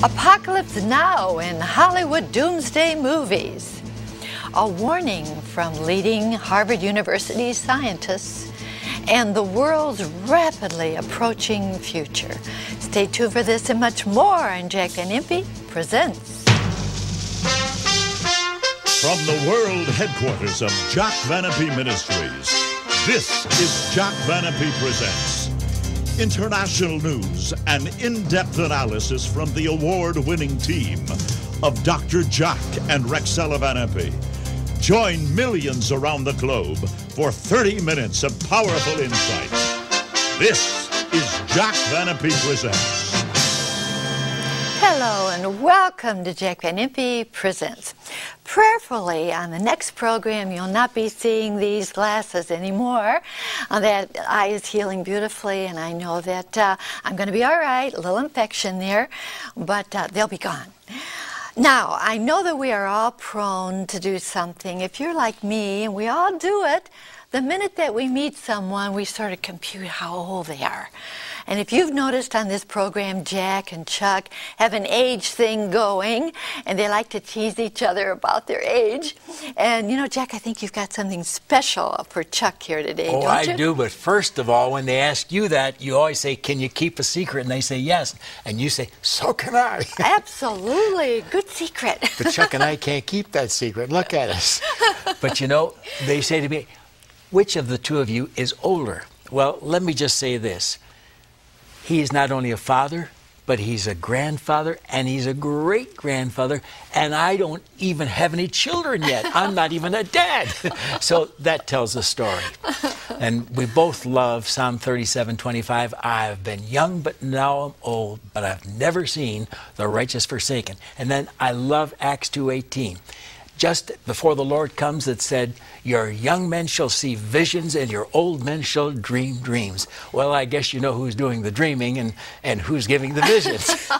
Apocalypse now in Hollywood doomsday movies. A warning from leading Harvard University scientists and the world's rapidly approaching future. Stay tuned for this and much more on Jack and Impe Presents. From the world headquarters of Jack Van Impe Ministries, this is Jack Van Impe Presents. International news and in-depth analysis from the award-winning team of Dr. Jack and Rexella Van Impe. Join millions around the globe for 30 minutes of powerful insights. This is Jack Van Impe Presents. Hello and welcome to Jack Van Impe Presents. Prayerfully, on the next program, you'll not be seeing these glasses anymore. That eye is healing beautifully, and I know that I'm going to be all right. A little infection there, but they'll be gone. Now, I know that we are all prone to do something. If you're like me, and we all do it, the minute that we meet someone, we sort of compute how old they are. And if you've noticed on this program, Jack and Chuck have an age thing going, and they like to tease each other about their age. And, you know, Jack, I think you've got something special for Chuck here today, don't you? Oh, I do, but first of all, when they ask you that, you always say, can you keep a secret? And they say yes. And you say, so can I. Absolutely. Good secret. But Chuck and I can't keep that secret. Look at us. But, you know, they say to me, which of the two of you is older? Well, let me just say this. He is not only a father, but he's a grandfather, and he's a great-grandfather, and I don't even have any children yet. I'm not even a dad. So that tells the story. And we both love Psalm 37:25. I've been young, but now I'm old, but I've never seen the righteous forsaken. And then I love Acts 2:18. Just before the Lord comes, it said, your young men shall see visions and your old men shall dream dreams. Well, I guess you know who's doing the dreaming and who's giving the visions.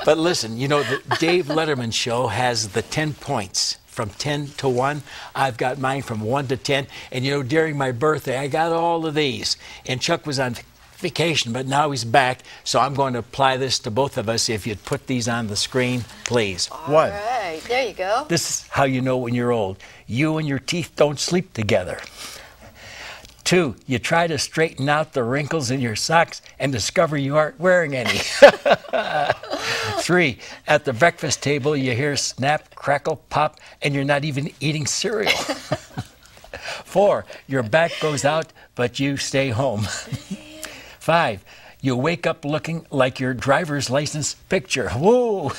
But listen, you know, the Dave Letterman show has the 10 points from 10 to 1. I've got mine from 1 to 10. And, you know, during my birthday, I got all of these. And Chuck was on vacation, but now he's back, so I'm going to apply this to both of us. If you'd put these on the screen, please. All right, there you go. This is how you know when you're old. You and your teeth don't sleep together. 2, you try to straighten out the wrinkles in your socks and discover you aren't wearing any. 3, at the breakfast table, you hear snap, crackle, pop, and you're not even eating cereal. 4, your back goes out, but you stay home. 5, you wake up looking like your driver's license picture. Whoa!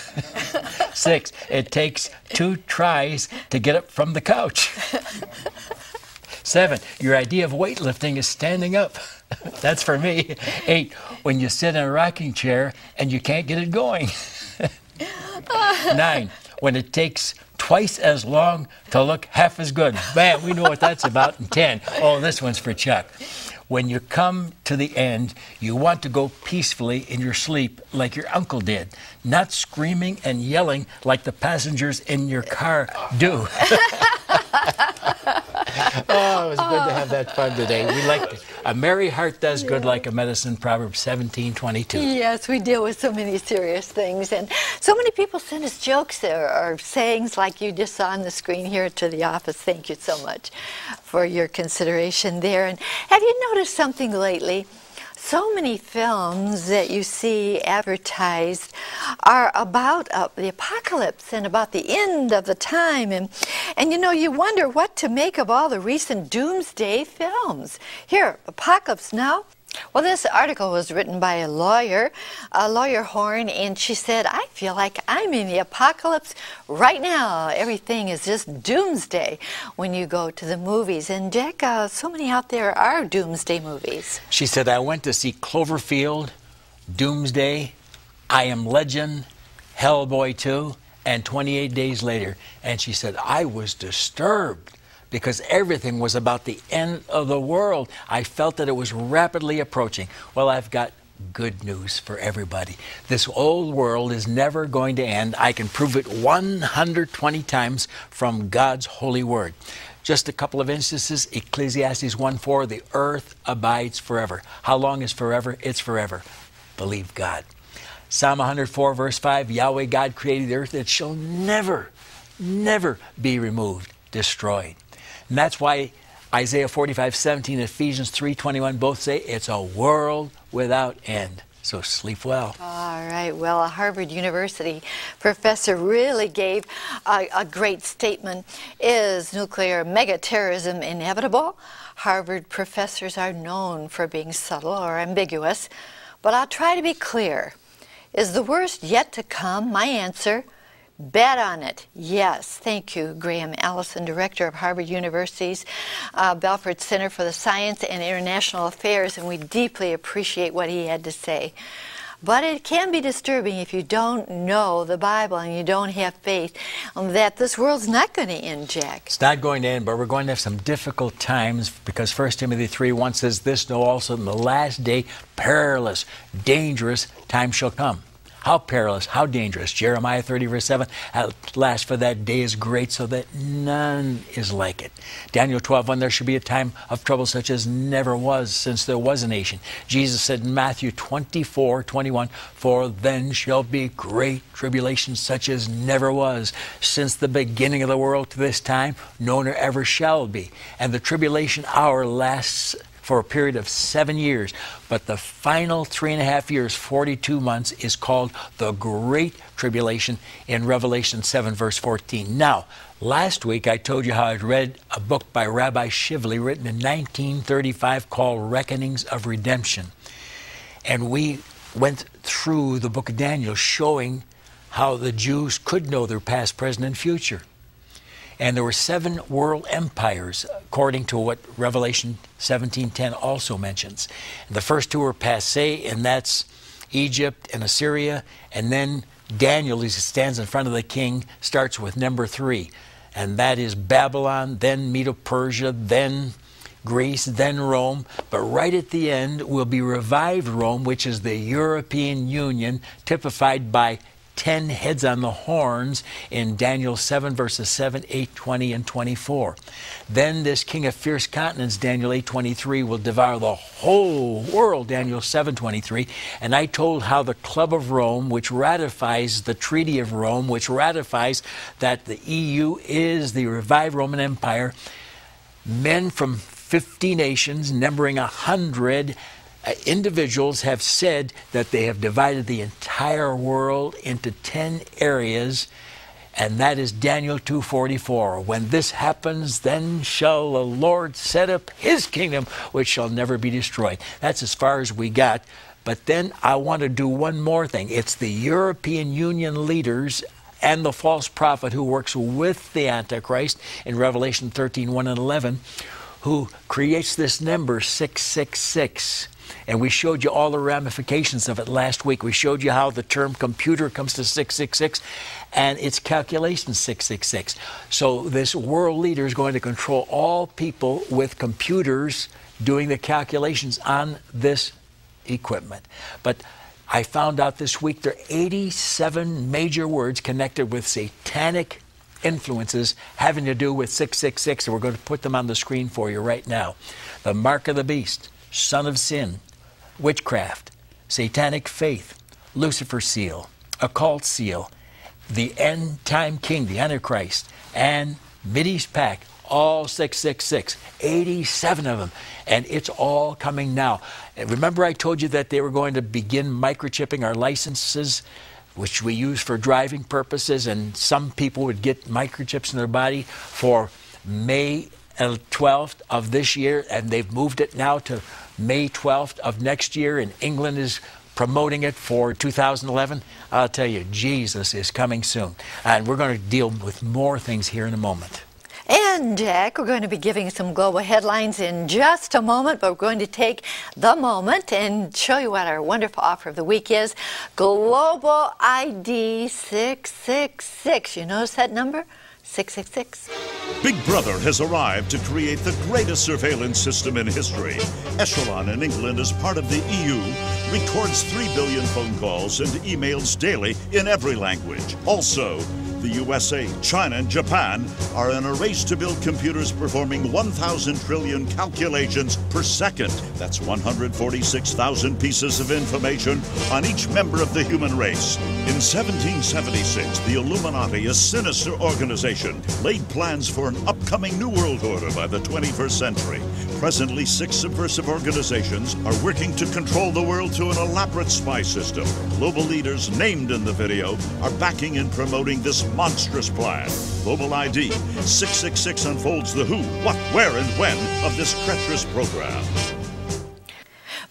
6, it takes 2 tries to get up from the couch. 7, your idea of weightlifting is standing up. That's for me. 8, when you sit in a rocking chair and you can't get it going. 9, when it takes twice as long to look half as good. Man, we know what that's about. And 10, oh, this one's for Chuck. When you come to the end, you want to go peacefully in your sleep like your uncle did, not screaming and yelling like the passengers in your car do. Oh, it was good to have that fun today. We liked it. A merry heart does good like a medicine, Proverbs 17:22. Yes, we deal with so many serious things, and so many people send us jokes or sayings like you just saw on the screen here to the office. Thank you so much for your consideration there. And have you noticed something lately? So many films that you see advertised are about the apocalypse and about the end of the time. And you know, you wonder what to make of all the recent doomsday films. Here, Apocalypse Now. Well, this article was written by a lawyer Horn, and she said, I feel like I'm in the apocalypse right now. Everything is just doomsday when you go to the movies. And Jack, so many out there are doomsday movies. She said, I went to see Cloverfield, Doomsday, I Am Legend, Hellboy 2, and 28 Days Later. And she said, I was disturbed, because everything was about the end of the world. I felt that it was rapidly approaching. Well, I've got good news for everybody. This old world is never going to end. I can prove it 120 times from God's holy word. Just a couple of instances. Ecclesiastes 1:4, the earth abides forever. How long is forever? It's forever. Believe God. Psalm 104, verse 5, Yahweh God created the earth. It shall never, never be removed, destroyed. And that's why Isaiah 45:17 and Ephesians 3:21 both say it's a world without end. So sleep well. All right. Well, a Harvard University professor really gave a great statement. Is nuclear megaterrorism inevitable? Harvard professors are known for being subtle or ambiguous, but I'll try to be clear. Is the worst yet to come? My answer, bet on it. Yes. Thank you, Graham Allison, director of Harvard University's Belford Center for the Science and International Affairs, and we deeply appreciate what he had to say. But it can be disturbing if you don't know the Bible and you don't have faith that this world's not going to end, Jack. It's not going to end, but we're going to have some difficult times because 1 Timothy 3:1 says this, know also in the last day perilous, dangerous time shall come. How perilous, how dangerous. Jeremiah 30, verse 7, at last for that day is great so that none is like it. Daniel 12:1, there should be a time of trouble such as never was since there was a nation. Jesus said in Matthew 24:21, for then shall be great tribulation such as never was since the beginning of the world to this time, no nor ever shall be. And the tribulation hour lasts for a period of 7 years. But the final 3.5 years, 42 months, is called the Great Tribulation in Revelation 7, verse 14. Now, last week I told you how I'd read a book by Rabbi Shively written in 1935 called Reckonings of Redemption. And we went through the book of Daniel showing how the Jews could know their past, present, and future. And there were 7 world empires, according to what Revelation 17:10 also mentions. And the first 2 are passé, and that's Egypt and Assyria. And then Daniel, as he stands in front of the king, starts with number 3. And that is Babylon, then Medo-Persia, then Greece, then Rome. But right at the end will be revived Rome, which is the European Union, typified by 10 heads on the horns in Daniel 7, verses 7, 8, 20, and 24. Then this king of fierce countenance, Daniel 8:23, will devour the whole world, Daniel 7:23. And I told how the Club of Rome, which ratifies the Treaty of Rome, which ratifies that the EU is the revived Roman Empire, men from 50 nations, numbering 100 individuals, have said that they have divided the entire world into 10 areas, and that is Daniel 2:44. When this happens, then shall the Lord set up his kingdom, which shall never be destroyed. That's as far as we got. But then I want to do one more thing. It's the European Union leaders and the false prophet who works with the Antichrist in Revelation 13:1 and 11, who creates this number 666. And we showed you all the ramifications of it last week. We showed you how the term computer comes to 666 and its calculation 666. So this world leader is going to control all people with computers doing the calculations on this equipment. But I found out this week there are 87 major words connected with satanic influences having to do with 666, and we're going to put them on the screen for you right now. The mark of the beast, son of sin, witchcraft, satanic faith, Lucifer seal, occult seal, the end time king, the Antichrist, and Mideast pact, all 666, 87 of them, and it's all coming now. And remember I told you that they were going to begin microchipping our licenses, which we use for driving purposes, and some people would get microchips in their body for May 12th of this year, and they've moved it now to May 12th of next year, and England is promoting it for 2011. I'll tell you, Jesus is coming soon. And we're going to deal with more things here in a moment. And Jack, we're going to be giving some global headlines in just a moment, but we're going to take the moment and show you what our wonderful offer of the week is. Global ID 666. You notice that number? 666. Big Brother has arrived to create the greatest surveillance system in history. Echelon in England, as part of the EU, records 3 billion phone calls and emails daily in every language. Also, The USA, China, and Japan are in a race to build computers performing 1,000 trillion calculations per second. That's 146,000 pieces of information on each member of the human race. In 1776, the Illuminati, a sinister organization, laid plans for an upcoming New World Order by the 21st century. Presently, 6 subversive organizations are working to control the world through an elaborate spy system. Global leaders named in the video are backing and promoting this monstrous plan. Global ID 666 unfolds the who, what, where, and when of this treacherous program.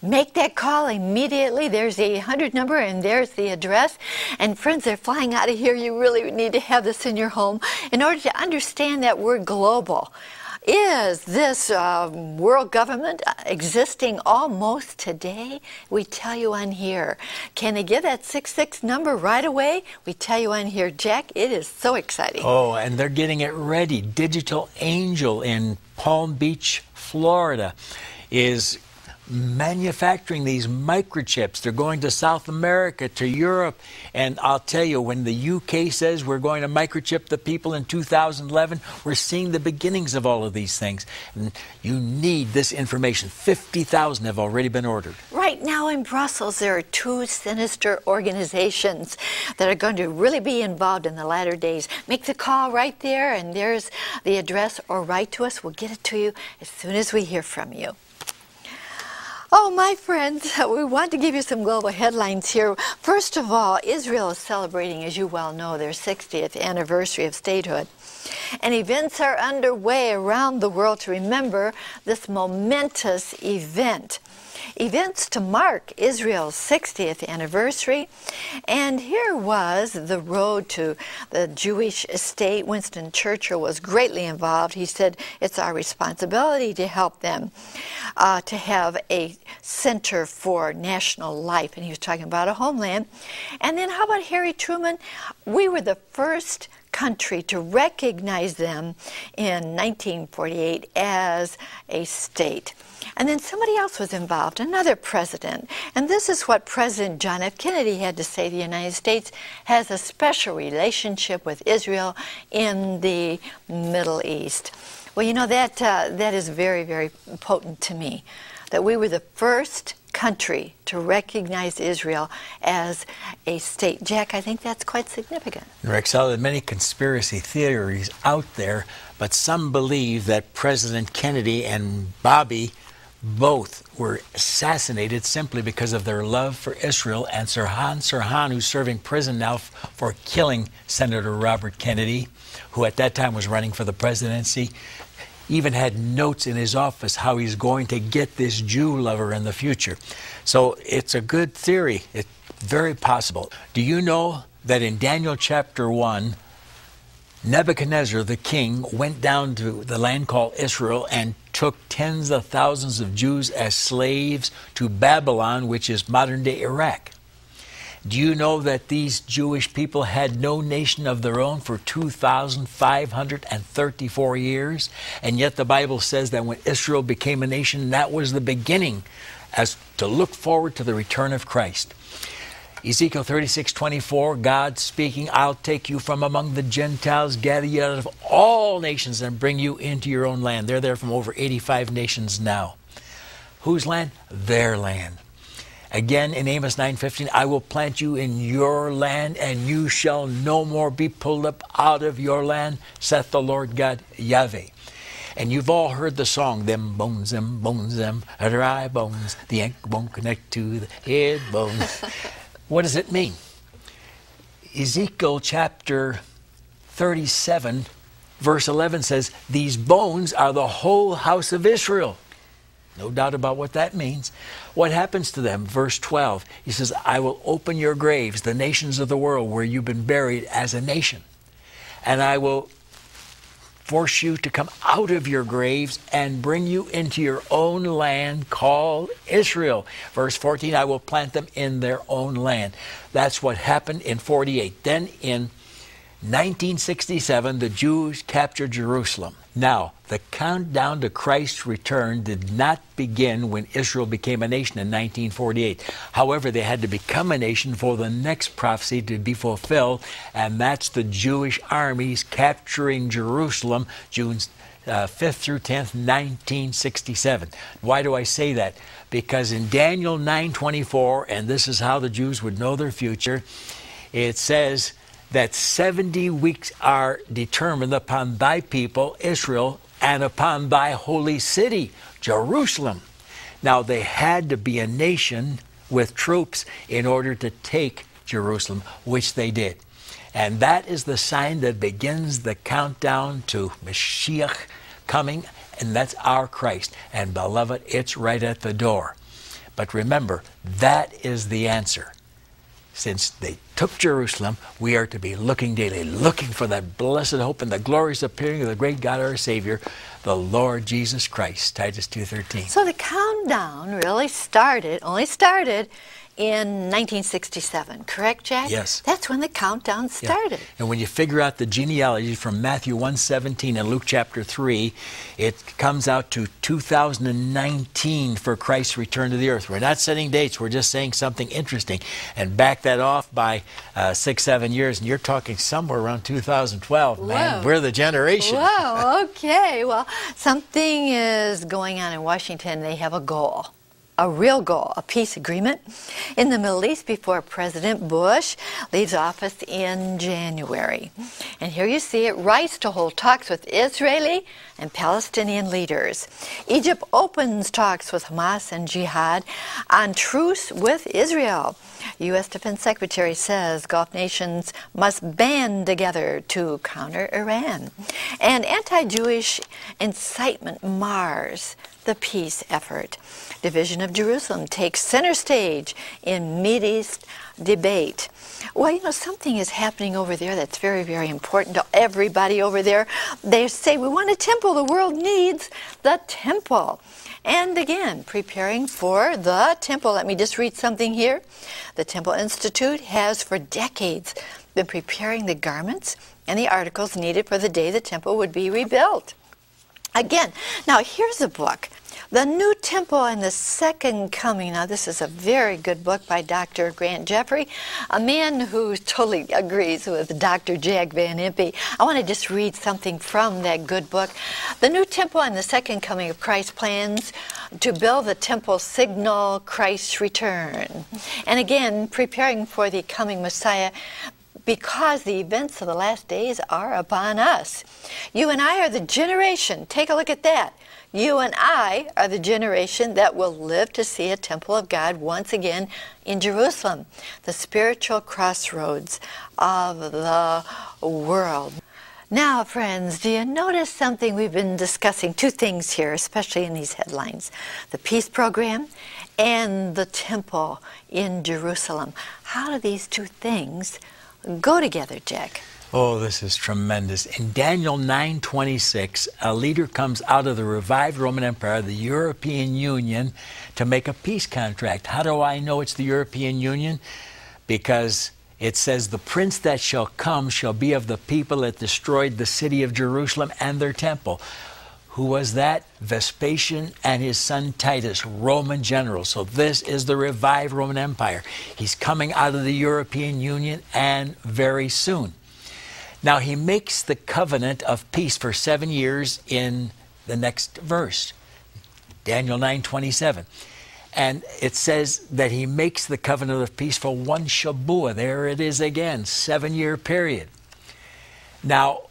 Make that call immediately. There's the 800 number and there's the address. And friends, they're flying out of here. You really need to have this in your home in order to understand that word global. Is this world government existing almost today? We tell you on here. Can they give that 66 number right away? We tell you on here. Jack, it is so exciting. Oh, and they're getting it ready. Digital Angel in Palm Beach, Florida is manufacturing these microchips. They're going to South America, to Europe, and I'll tell you, when the UK says we're going to microchip the people in 2011, we're seeing the beginnings of all of these things. And you need this information. 50,000 have already been ordered. Right now in Brussels, there are 2 sinister organizations that are going to really be involved in the latter days. Make the call right there, and there's the address, or write to us. We'll get it to you as soon as we hear from you. Oh, my friends, we want to give you some global headlines here. First of all, Israel is celebrating, as you well know, their 60th anniversary of statehood. And events are underway around the world to remember this momentous event. Events to mark Israel's 60th anniversary. And here was the road to the Jewish state. Winston Churchill was greatly involved. He said it's our responsibility to help them to have a center for national life. And he was talking about a homeland. And then how about Harry Truman? We were the first country to recognize them in 1948 as a state. And then somebody else was involved, another president. And this is what President John F. Kennedy had to say. The United States has a special relationship with Israel in the Middle East. Well, you know, that is very, very potent to me, that we were the first country to recognize Israel as a state. Jack, I think that's quite significant. Rexella, there are many conspiracy theories out there, but some believe that President Kennedy and Bobby both were assassinated simply because of their love for Israel, and Sirhan, who's serving prison now for killing Senator Robert Kennedy, who at that time was running for the presidency, even had notes in his office how he's going to get this Jew lover in the future. So it's a good theory. It's very possible. Do you know that in Daniel chapter 1, Nebuchadnezzar, the king, went down to the land called Israel and took tens of thousands of Jews as slaves to Babylon, which is modern-day Iraq? Do you know that these Jewish people had no nation of their own for 2,534 years? And yet the Bible says that when Israel became a nation, that was the beginning as to look forward to the return of Christ. Ezekiel 36:24, God speaking, I'll take you from among the Gentiles, gather you out of all nations, and bring you into your own land. They're there from over 85 nations now. Whose land? Their land. Again, in Amos 9:15, I will plant you in your land, and you shall no more be pulled up out of your land, saith the Lord God, Yahweh. And you've all heard the song, them bones, dry bones, the ankle bone connect to the head bone. What does it mean? Ezekiel chapter 37, verse 11 says, these bones are the whole house of Israel. No doubt about what that means. What happens to them? Verse 12, he says, I will open your graves, the nations of the world where you've been buried as a nation. And I will force you to come out of your graves and bring you into your own land called Israel. Verse 14, I will plant them in their own land. That's what happened in 48. Then in 1967, the Jews captured Jerusalem. Now, the countdown to Christ's return did not begin when Israel became a nation in 1948. However, they had to become a nation for the next prophecy to be fulfilled, and that's the Jewish armies capturing Jerusalem June 5th through 10th, 1967. Why do I say that? Because in Daniel 9:24, and this is how the Jews would know their future, it says that 70 weeks are determined upon thy people, Israel, and upon thy holy city, Jerusalem. Now, they had to be a nation with troops in order to take Jerusalem, which they did. And that is the sign that begins the countdown to Mashiach coming, and that's our Christ. And beloved, it's right at the door. But remember, that is the answer. Since they took Jerusalem, we are to be looking daily, looking for that blessed hope and the glorious appearing of the great God our Savior, the Lord Jesus Christ. Titus 2:13. So the countdown really only started in 1967, correct, Jack? Yes. That's when the countdown started. Yeah. And when you figure out the genealogy from Matthew 1:17 and Luke chapter 3, it comes out to 2019 for Christ's return to the earth. We're not setting dates, we're just saying something interesting. And back that off by 6-7 years, and you're talking somewhere around 2012, man. Whoa. We're the generation. Wow, okay. Well, something is going on in Washington. They have a goal. A real goal, a peace agreement in the Middle East before President Bush leaves office in January. And here you see it rise to hold talks with Israeli and Palestinian leaders. Egypt opens talks with Hamas and Jihad on truce with Israel. U.S. Defense Secretary says Gulf nations must band together to counter Iran. And anti-Jewish incitement mars the peace effort. Division of Jerusalem takes center stage in Mideast debate. Well, you know, something is happening over there that's very, very important to everybody over there. They say, we want a temple. The world needs the temple. And again, preparing for the temple. Let me just read something here. The Temple Institute has for decades been preparing the garments and the articles needed for the day the temple would be rebuilt. Again, now here's a book, The New Temple and the Second Coming. Now this is a very good book by Dr. Grant Jeffrey, a man who totally agrees with Dr. Jack Van Impe. I want to just read something from that good book. The New Temple and the Second Coming of Christ plans to build the temple signal Christ's return. And again, preparing for the coming Messiah, because the events of the last days are upon us. You and I are the generation, take a look at that. You and I are the generation that will live to see a temple of God once again in Jerusalem, the spiritual crossroads of the world. Now, friends, do you notice something we've been discussing? Two things here, especially in these headlines. The peace program and the temple in Jerusalem. How do these two things go together, Jack? Oh, this is tremendous. In Daniel 9:26, a leader comes out of the revived Roman Empire, the European Union, to make a peace contract. How do I know it's the European Union? Because it says, the prince that shall come shall be of the people that destroyed the city of Jerusalem and their temple. Who was that? Vespasian and his son Titus, Roman generals. So this is the revived Roman Empire. He's coming out of the European Union, and very soon. Now he makes the covenant of peace for 7 years in the next verse, Daniel 9:27. And it says that he makes the covenant of peace for one Shabuah. There it is again, 7-year period. Now,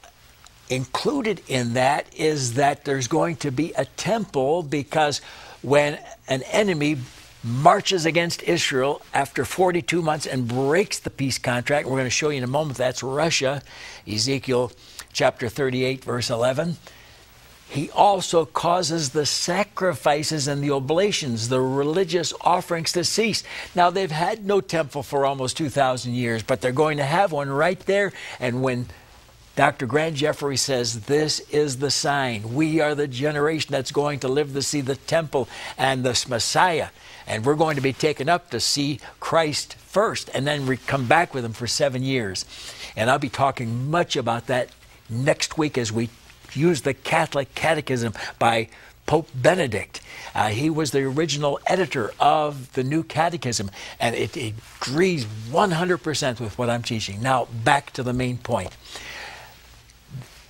included in that is that there's going to be a temple, because when an enemy marches against Israel after 42 months and breaks the peace contract, we're going to show you in a moment, that's Russia, Ezekiel chapter 38, verse 11. He also causes the sacrifices and the oblations, the religious offerings, to cease. Now, they've had no temple for almost 2,000 years, but they're going to have one right there. And when Dr. Grant Jeffrey says, this is the sign, we are the generation that's going to live to see the temple and the Messiah. And we're going to be taken up to see Christ first, and then we come back with him for 7 years. And I'll be talking much about that next week as we used the Catholic Catechism by Pope Benedict. He was the original editor of the New Catechism, and it agrees 100% with what I'm teaching. Now, back to the main point.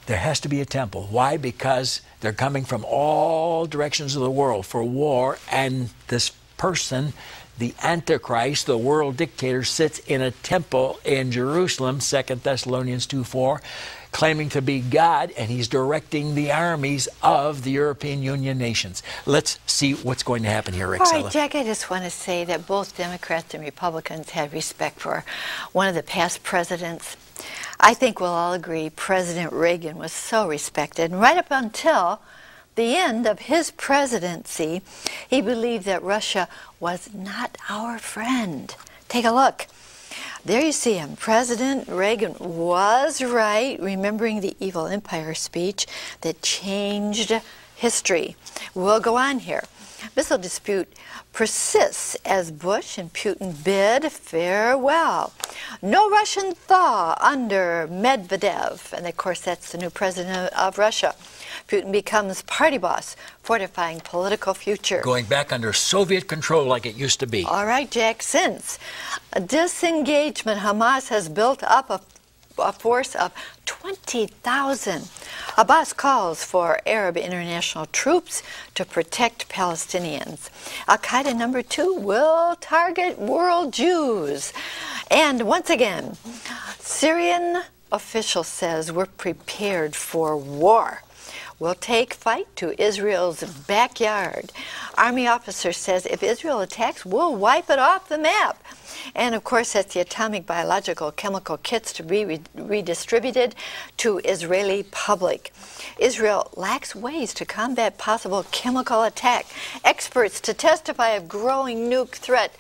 There has to be a temple. Why? Because they're coming from all directions of the world for war, and this person, the Antichrist, the world dictator, sits in a temple in Jerusalem, 2 Thessalonians 2:4, claiming to be God, and he's directing the armies of the European Union nations. Let's see what's going to happen here, Rick. All right, Jack, I just want to say that both Democrats and Republicans had respect for one of the past presidents. I think we'll all agree President Reagan was so respected, and right up until the end of his presidency, he believed that Russia was not our friend. Take a look. There you see him. President Reagan was right, remembering the evil empire speech that changed history. We'll go on here. Missile dispute persists as Bush and Putin bid farewell. No Russian thaw under Medvedev, and of course that's the new president of Russia. Putin becomes party boss, fortifying political future. Going back under Soviet control like it used to be. All right, Jack, since a disengagement, Hamas has built up a force of 20,000. Abbas calls for Arab international troops to protect Palestinians. Al-Qaeda number 2 will target world Jews. And once again, Syrian official says we're prepared for war. We'll take fight to Israel's backyard. Army officer says if Israel attacks, we'll wipe it off the map. And of course, that's the atomic, biological, chemical kits to be redistributed to Israeli public. Israel lacks ways to combat possible chemical attack. Experts to testify of growing nuke threat.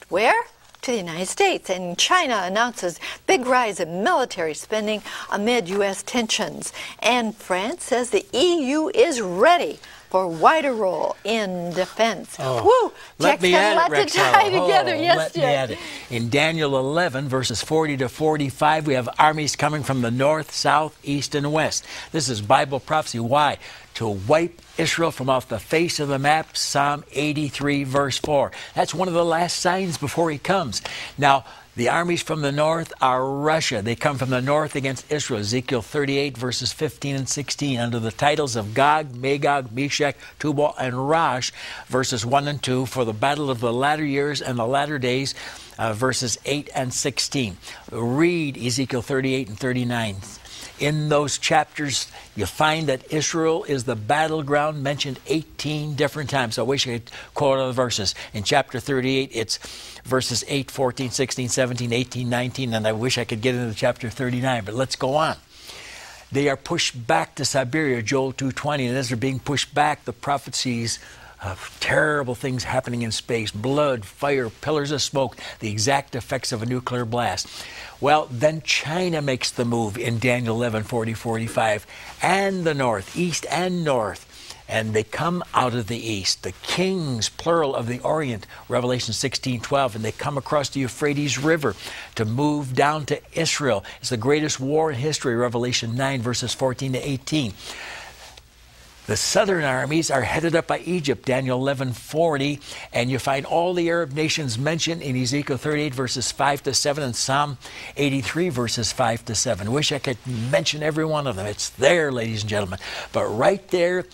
Where? To the United States. And China announces big rise in military spending amid U.S. tensions. And France says the EU is ready for wider role in defense. Oh, woo! Let me add it, to tie together. Yes, let me Jack. add it. In Daniel 11, verses 40 to 45, we have armies coming from the north, south, east, and west. This is Bible prophecy. Why? To wipe Israel from off the face of the map, Psalm 83, verse 4. That's one of the last signs before he comes. Now, the armies from the north are Russia. They come from the north against Israel. Ezekiel 38, verses 15 and 16, under the titles of Gog, Magog, Meshach, Tubal, and Rosh, verses 1 and 2, for the battle of the latter years and the latter days, verses 8 and 16. Read Ezekiel 38 and 39. In those chapters, you find that Israel is the battleground mentioned 18 different times. I wish I could quote other verses. In chapter 38, it's verses 8, 14, 16, 17, 18, 19, and I wish I could get into chapter 39, but let's go on. They are pushed back to Siberia, Joel 2:20, and as they're being pushed back, the prophecies of terrible things happening in space, blood, fire, pillars of smoke, the exact effects of a nuclear blast. Well, then China makes the move in Daniel 11, 40, 45, and the north, east and north. And they come out of the east, the kings, plural, of the Orient, Revelation 16:12, and they come across the Euphrates River to move down to Israel. It's the greatest war in history, Revelation 9, verses 14 to 18. The southern armies are headed up by Egypt, Daniel 11:40, and you find all the Arab nations mentioned in Ezekiel 38, verses 5 to 7, and Psalm 83, verses 5 to 7. Wish I could mention every one of them. It's there, ladies and gentlemen. But right there,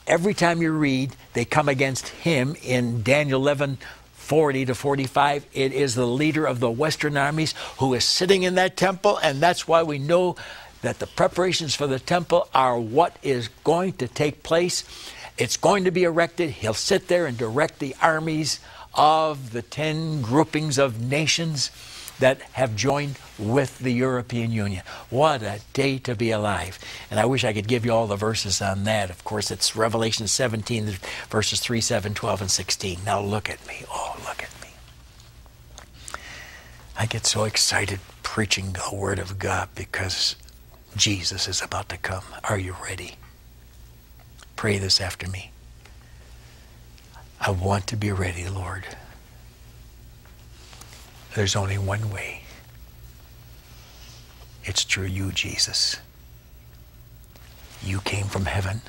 every time you read, they come against him in Daniel 11:40 to 45. It is the leader of the Western armies who is sitting in that temple, and that's why we know that the preparations for the temple are what is going to take place. It's going to be erected. He'll sit there and direct the armies of the 10 groupings of nations that have joined with the European Union. What a day to be alive. And I wish I could give you all the verses on that. Of course, it's Revelation 17, verses 3, 7, 12, and 16. Now look at me. Oh, look at me. I get so excited preaching the Word of God because Jesus is about to come. Are you ready? Pray this after me. I want to be ready, Lord. There's only one way. It's through you, Jesus. You came from heaven,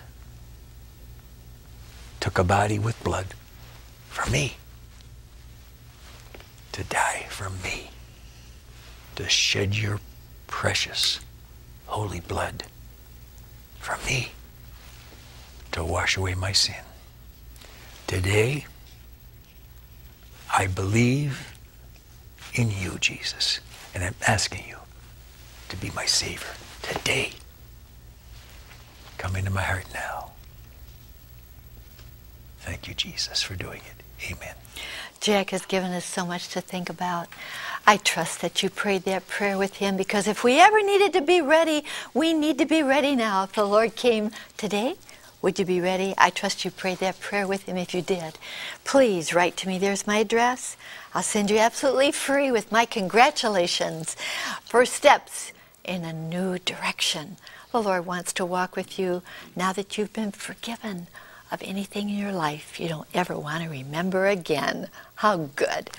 took a body with blood for me, to die for me, to shed your precious holy blood for me, to wash away my sin. Today, I believe in you, Jesus, and I'm asking you to be my Savior today. Come into my heart now. Thank you, Jesus, for doing it. Amen. Jack has given us so much to think about. I trust that you prayed that prayer with him, because if we ever needed to be ready, we need to be ready now. If the Lord came today, would you be ready? I trust you prayed that prayer with him if you did. Please write to me. There's my address. I'll send you absolutely free with my congratulations for steps in a new direction. The Lord wants to walk with you now that you've been forgiven of anything in your life you don't ever want to remember again. How good.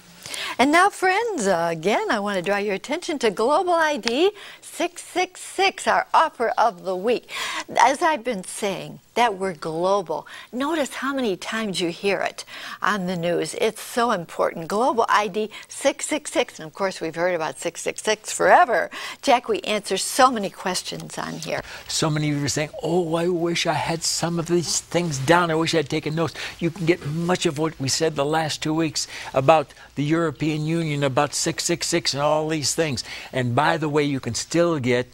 And now, friends, again, I want to draw your attention to Global ID 666, our offer of the week. As I've been saying, that word global, notice how many times you hear it on the news. It's so important. Global ID 666. And of course, we've heard about 666 forever. Jack, we answer so many questions on here. So many of you are saying, oh, I wish I had some of these things down. I wish I had taken notes. You can get much of what we said the last 2 weeks about the European Union, about 666 and all these things. And by the way, you can still get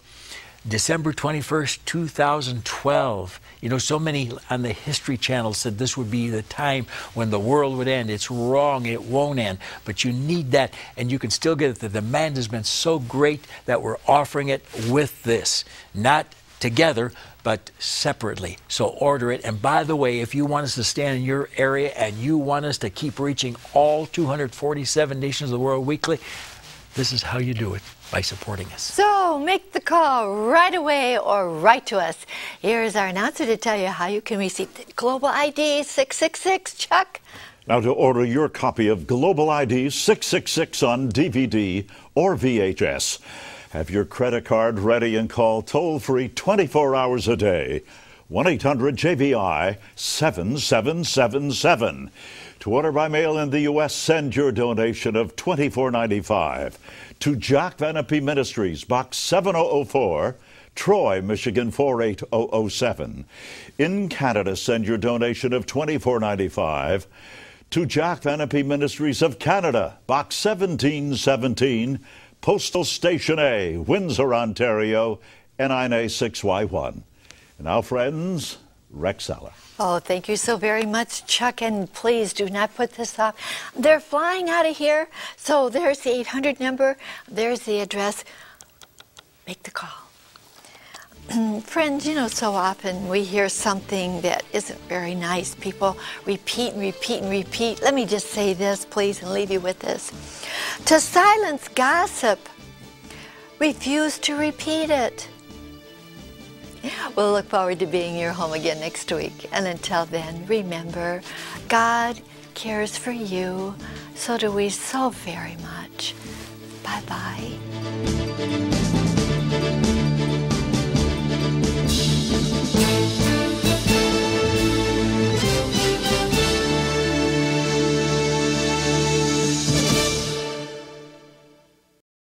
December 21st, 2012. You know, so many on the History Channel said this would be the time when the world would end. It's wrong. It won't end. But you need that, and you can still get it. The demand has been so great that we're offering it with this. Not together, but separately. So order it. And by the way, if you want us to stand in your area and you want us to keep reaching all 247 nations of the world weekly, this is how you do it, by supporting us. So make the call right away or write to us. Here is our announcer to tell you how you can receive the Global ID 666. Chuck? Now, to order your copy of Global ID 666 on DVD or VHS, have your credit card ready and call toll-free 24 hours a day, 1-800-JVI-7777. To order by mail in the U.S., send your donation of $24.95 to Jack Van Impe Ministries, Box 7004, Troy, Michigan 48007. In Canada, send your donation of $24.95 to Jack Van Impe Ministries of Canada, Box 1717, Postal Station A, Windsor, Ontario, NINA 6Y1. And now, friends, Rex Seller. Oh, thank you so very much, Chuck, and please do not put this off. They're flying out of here, so there's the 800 number, there's the address. Make the call. Friends, you know, so often we hear something that isn't very nice. People repeat and repeat and repeat. Let me just say this, please, and leave you with this. To silence gossip, refuse to repeat it. We'll look forward to being in your home again next week. And until then, remember, God cares for you. So do we so very much. Bye-bye.